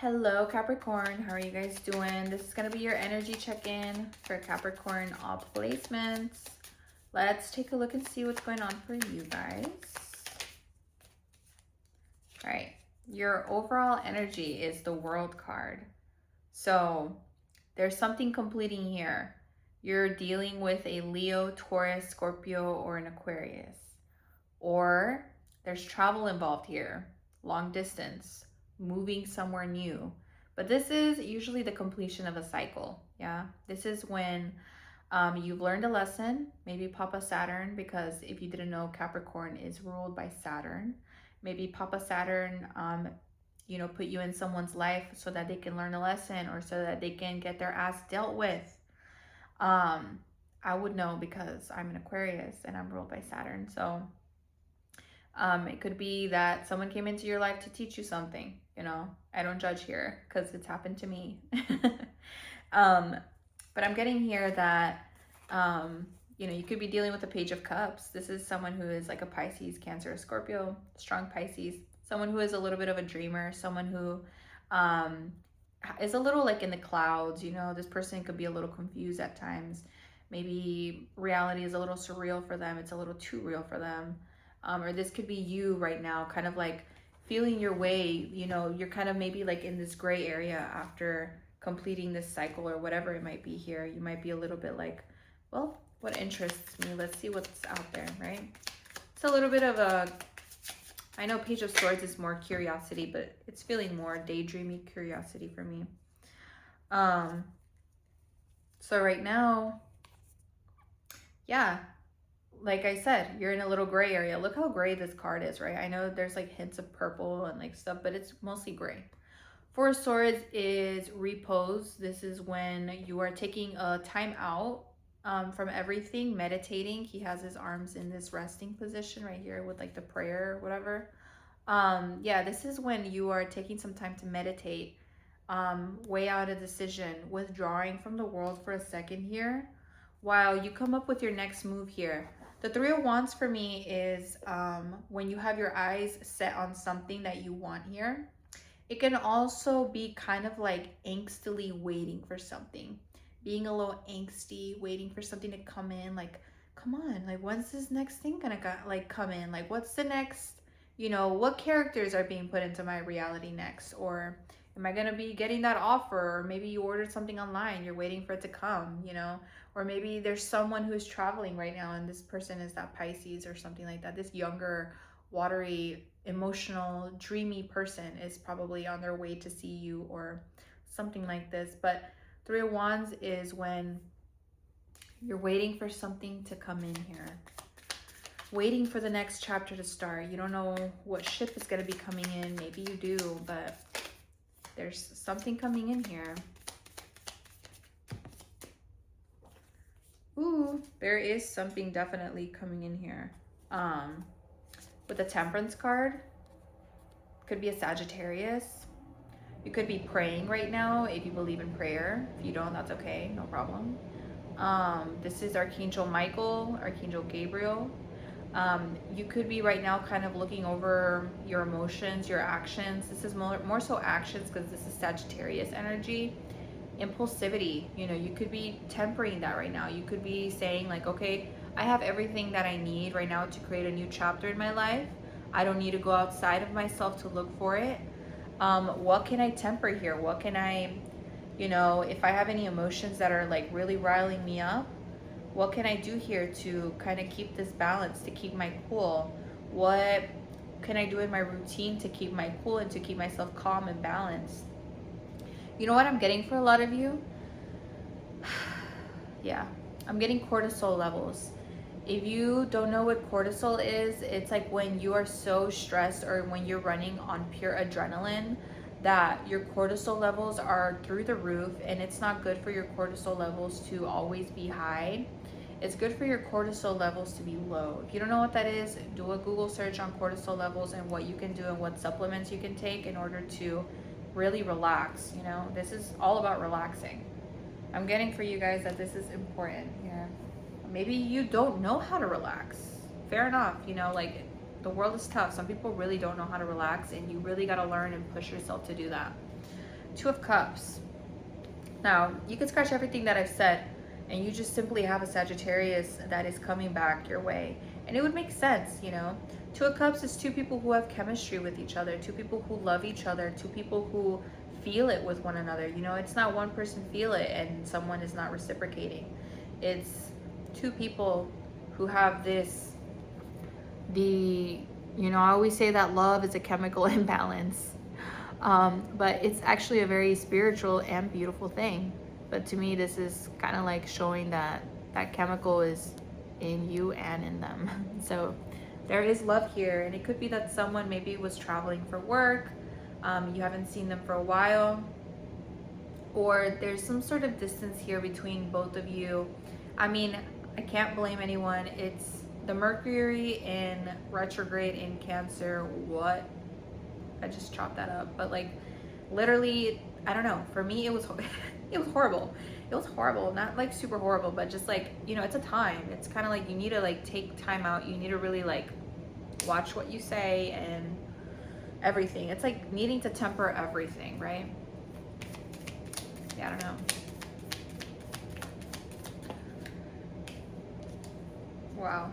Hello Capricorn, how are you guys doing? This is going to be your energy check-in for Capricorn all placements. Let's take a look and see what's going on for you guys. All right, your overall energy is the World card. So there's something completing here. You're dealing with a Leo, Taurus, Scorpio, or an Aquarius. Or there's travel involved here, long distance, moving somewhere new. But this is usually the completion of a cycle. Yeah, this is when you've learned a lesson, maybe Papa Saturn, because if you didn't know, Capricorn is ruled by Saturn. Maybe Papa Saturn, put you in someone's life so that they can learn a lesson or so that they can get their ass dealt with. I would know because I'm an Aquarius and I'm ruled by Saturn. So it could be that someone came into your life to teach you something, I don't judge here because it's happened to me. But I'm getting here that, you could be dealing with a Page of Cups. This is someone who is like a Pisces, Cancer, Scorpio, strong Pisces, someone who is a little bit of a dreamer, someone who is a little like in the clouds, this person could be a little confused at times. Maybe reality is a little surreal for them. It's a little too real for them. Or this could be you right now, kind of like feeling your way, you're kind of maybe like in this gray area after completing this cycle or whatever it might be here. You might be a little bit like, well, what interests me? Let's see what's out there, right? It's a little bit of I know Page of Swords is more curiosity, but it's feeling more daydreamy curiosity for me. So right now, yeah, like I said, you're in a little gray area. Look how gray this card is, right? I know there's like hints of purple and like stuff, but it's mostly gray. Four of Swords is repose. This is when you are taking a time out from everything, meditating. He has his arms in this resting position right here with like the prayer or whatever. Yeah, this is when you are taking some time to meditate, weigh out a decision, withdrawing from the world for a second here while you come up with your next move here. The Three of Wands for me is when you have your eyes set on something that you want here. It can also be kind of like angstily waiting for something. Being a little angsty, waiting for something to come in. Like, come on, like when's this next thing gonna come in? Like what's the next, what characters are being put into my reality next? Or am I gonna be getting that offer? Or maybe you ordered something online, you're waiting for it to come, Or maybe there's someone who is traveling right now and this person is that Pisces or something like that. This younger, watery, emotional, dreamy person is probably on their way to see you or something like this. But Three of Wands is when you're waiting for something to come in here. Waiting for the next chapter to start. You don't know what ship is going to be coming in. Maybe you do, but there's something coming in here. Ooh, there is something definitely coming in here. With the Temperance card, could be a Sagittarius. You could be praying right now if you believe in prayer. If you don't, that's okay, no problem. This is Archangel Michael, Archangel Gabriel. You could be right now kind of looking over your emotions, your actions. This is more so actions because this is Sagittarius energy. Impulsivity, you could be tempering that right now. You could be saying like, okay, I have everything that I need right now to create a new chapter in my life. I don't need to go outside of myself to look for it. What can I temper here? What can I, if I have any emotions that are like really riling me up, what can I do here to kind of keep this balance, to keep my cool? What can I do in my routine to keep my cool and to keep myself calm and balanced? You know what I'm getting for a lot of you? Yeah, I'm getting cortisol levels. If you don't know what cortisol is, it's like when you are so stressed or when you're running on pure adrenaline that your cortisol levels are through the roof, and it's not good for your cortisol levels to always be high. It's good for your cortisol levels to be low. If you don't know what that is, do a Google search on cortisol levels and what you can do and what supplements you can take in order to really relax. This is all about relaxing. I'm getting for you guys that this is important here. Maybe you don't know how to relax. Fair enough. Like the world is tough. Some people really don't know how to relax, and you really got to learn and push yourself to do that. Two of Cups. Now, you can scratch everything that I've said, and you just simply have a Sagittarius that is coming back your way. And it would make sense, you know. Two of Cups is two people who have chemistry with each other, two people who love each other, two people who feel it with one another. You know, it's not one person feel it and someone is not reciprocating. It's two people who have this, you know, I always say that love is a chemical imbalance. But it's actually a very spiritual and beautiful thing. But to me, this is kind of like showing that that chemical is in you and in them. So there is love here, and it could be that someone maybe was traveling for work, you haven't seen them for a while, or there's some sort of distance here between both of you. I mean, I can't blame anyone. It's the Mercury in retrograde in Cancer. What? I just chopped that up, but like literally, I don't know. For me, it was it was horrible. It was horrible, not like super horrible, but just like, you know, it's a time. It's kind of like you need to like take time out. You need to really like watch what you say and everything. It's like needing to temper everything, right? Yeah, I don't know. Wow.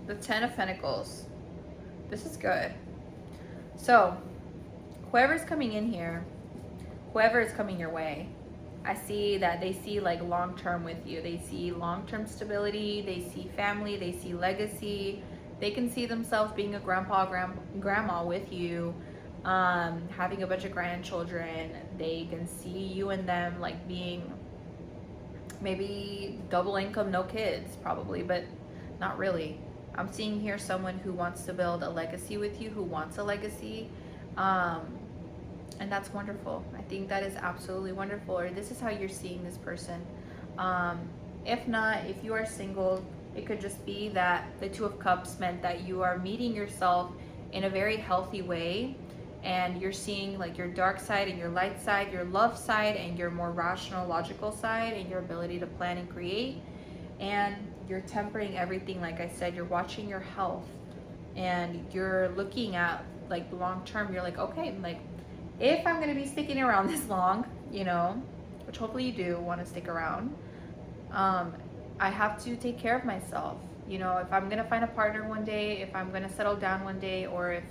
The Ten of Pentacles. This is good. So, whoever's coming in here, whoever is coming your way, I see that they see like long-term with you. They see long-term stability. They see family. They see legacy. They can see themselves being a grandpa, grandma with you, having a bunch of grandchildren. They can see you and them like being maybe double income, no kids probably, but not really. I'm seeing here someone who wants to build a legacy with you, who wants a legacy. And that's wonderful. I think that is absolutely wonderful. Or this is how you're seeing this person. If not, if you are single, it could just be that the Two of Cups meant that you are meeting yourself in a very healthy way. And you're seeing like your dark side and your light side, your love side and your more rational, logical side, and your ability to plan and create. And you're tempering everything. Like I said, you're watching your health and you're looking at like long term. You're like, okay, like if I'm going to be sticking around this long, you know, which hopefully you do want to stick around, I have to take care of myself. You know, if I'm going to find a partner one day, if I'm going to settle down one day, or if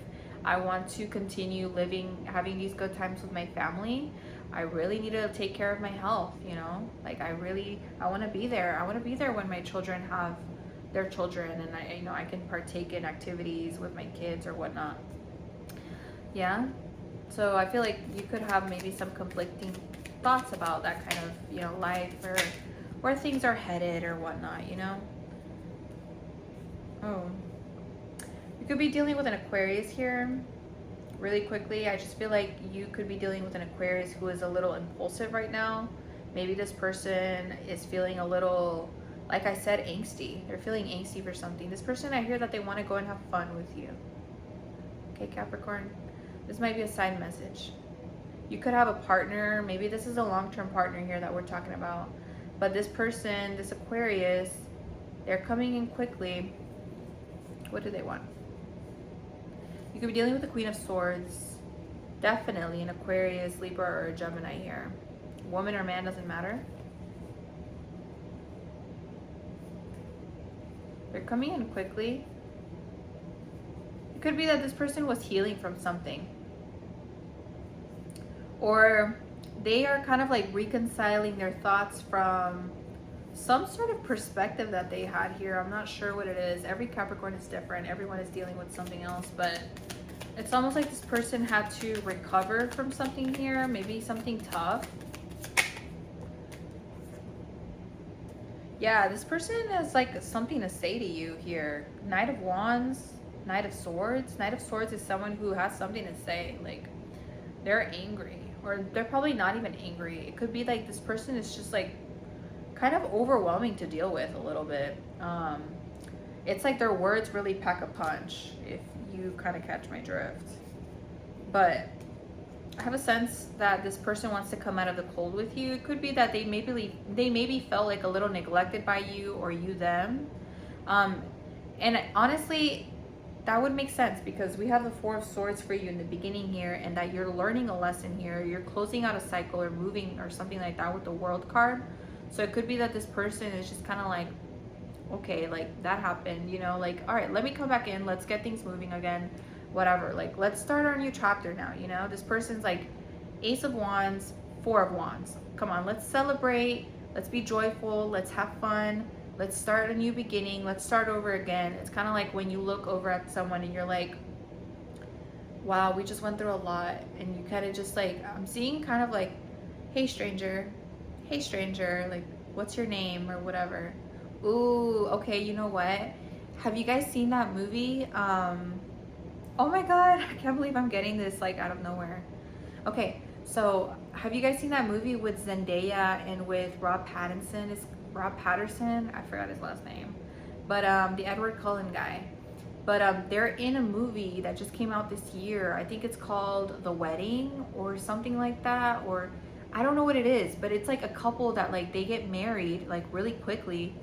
I want to continue living, having these good times with my family, I really need to take care of my health, you know? Like I want to be there. I want to be there when my children have their children, and I, you know, I can partake in activities with my kids or whatnot. Yeah. So I feel like you could have maybe some conflicting thoughts about that kind of, you know, life or where things are headed or whatnot, you know? Oh. You could be dealing with an Aquarius here really quickly. I just feel like you could be dealing with an Aquarius who is a little impulsive right now. Maybe this person is feeling a little, like I said, angsty. They're feeling angsty for something. This person, I hear that they want to go and have fun with you. Okay, Capricorn. This might be a side message. You could have a partner. Maybe this is a long-term partner here that we're talking about. But this person, this Aquarius, they're coming in quickly. What do they want? You could be dealing with the Queen of Swords. Definitely an Aquarius, Libra, or a Gemini here. Woman or man, doesn't matter. They're coming in quickly. It could be that this person was healing from something. Or they are kind of like reconciling their thoughts from some sort of perspective that they had here. I'm not sure what it is. Every Capricorn is different. Everyone is dealing with something else, but it's almost like this person had to recover from something here, maybe something tough. Yeah, this person has like something to say to you here. Knight of Wands, Knight of Swords. Knight of Swords is someone who has something to say. Like they're angry, or they're probably not even angry. It could be like this person is just like kind of overwhelming to deal with a little bit. It's like their words really pack a punch, if you kind of catch my drift. But I have a sense that this person wants to come out of the cold with you. It could be that they maybe felt like a little neglected by you, or you them. And honestly, that would make sense because we have the Four of Swords for you in the beginning here, and that you're learning a lesson here. You're closing out a cycle or moving or something like that with the World card. So it could be that this person is just kind of like, okay, like that happened, you know, like, all right, let me come back in. Let's get things moving again, whatever. Like, let's start our new chapter now, you know? This person's like Ace of Wands, Four of Wands. Come on, let's celebrate. Let's be joyful. Let's have fun. Let's start a new beginning. Let's start over again. It's kind of like when you look over at someone and you're like, wow, we just went through a lot. And you kind of just like, I'm seeing kind of like, hey stranger, like, what's your name or whatever. Ooh, okay, you know what? Have you guys seen that movie? Oh my God, I can't believe I'm getting this like out of nowhere. Okay, so have you guys seen that movie with Zendaya and with Rob Pattinson? Is Rob Patterson? I forgot his last name. But the Edward Cullen guy. But they're in a movie that just came out this year. I think it's called The Wedding or something like that, or I don't know what it is, but it's like a couple that like they get married like really quickly.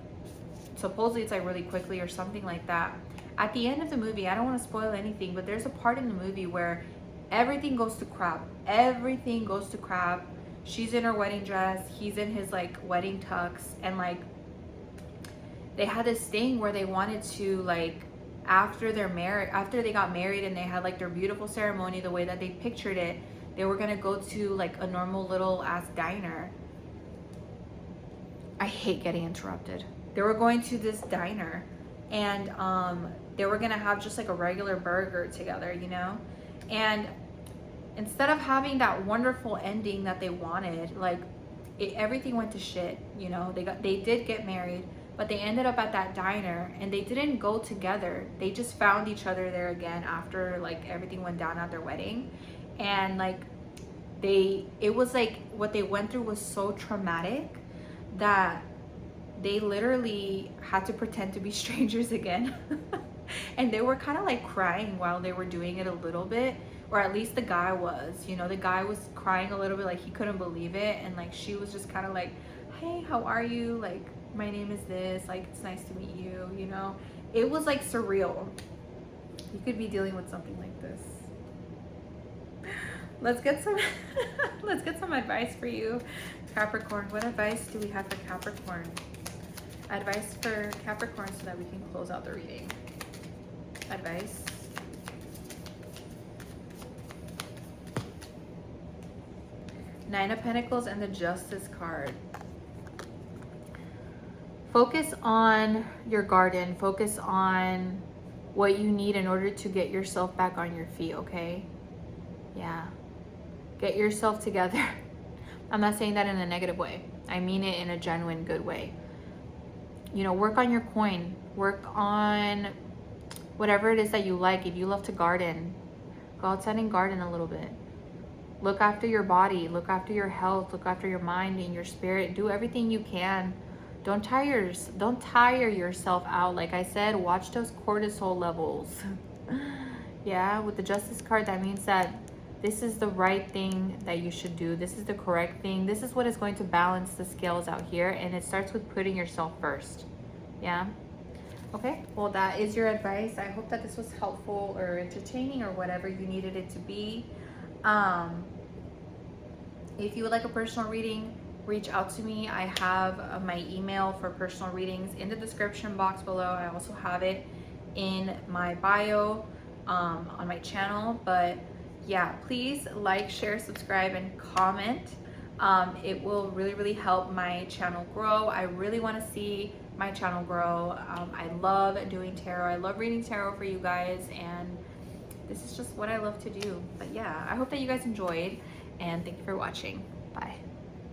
Supposedly it's like really quickly or something like that. At the end of the movie, I don't want to spoil anything, but there's a part in the movie where everything goes to crap. Everything goes to crap. She's in her wedding dress, he's in his like wedding tux, and like they had this thing where they wanted to like after they got married and they had like their beautiful ceremony the way that they pictured it, they were gonna go to like a normal little ass diner. I hate getting interrupted. They were going to this diner and they were gonna have just like a regular burger together, you know? And instead of having that wonderful ending that they wanted, like everything went to shit, you know? They did get married, but they ended up at that diner and they didn't go together. They just found each other there again after like everything went down at their wedding. And like it was like what they went through was so traumatic that they literally had to pretend to be strangers again. And they were kind of like crying while they were doing it a little bit, or at least the guy was, you know, the guy was crying a little bit, like he couldn't believe it. And like she was just kind of like, hey, how are you? Like, my name is this, like, it's nice to meet you, you know? It was like surreal. You could be dealing with something like this. Let's get some let's get some advice for you, Capricorn. What advice do we have for Capricorn? Advice for Capricorn so that we can close out the reading. Advice. Nine of Pentacles and the Justice card. Focus on your garden. Focus on what you need in order to get yourself back on your feet, okay? Yeah. Get yourself together. I'm not saying that in a negative way. I mean it in a genuine good way. You know, work on your coin. Work on whatever it is that you like. If you love to garden, go outside and garden a little bit. Look after your body. Look after your health. Look after your mind and your spirit. Do everything you can. Don't tire yourself out. Like I said, watch those cortisol levels. Yeah, with the Justice card, that means that this is the right thing that you should do. This is the correct thing. This is what is going to balance the scales out here. And it starts with putting yourself first. Yeah. Okay. Well, that is your advice. I hope that this was helpful or entertaining or whatever you needed it to be. If you would like a personal reading, reach out to me. I have my email for personal readings in the description box below. I also have it in my bio on my channel. But yeah, please like, share, subscribe, and comment. It will really help my channel grow. I really want to see my channel grow. I love doing tarot. I love reading tarot for you guys, and this is just what I love to do. But yeah, I hope that you guys enjoyed, and thank you for watching. Bye.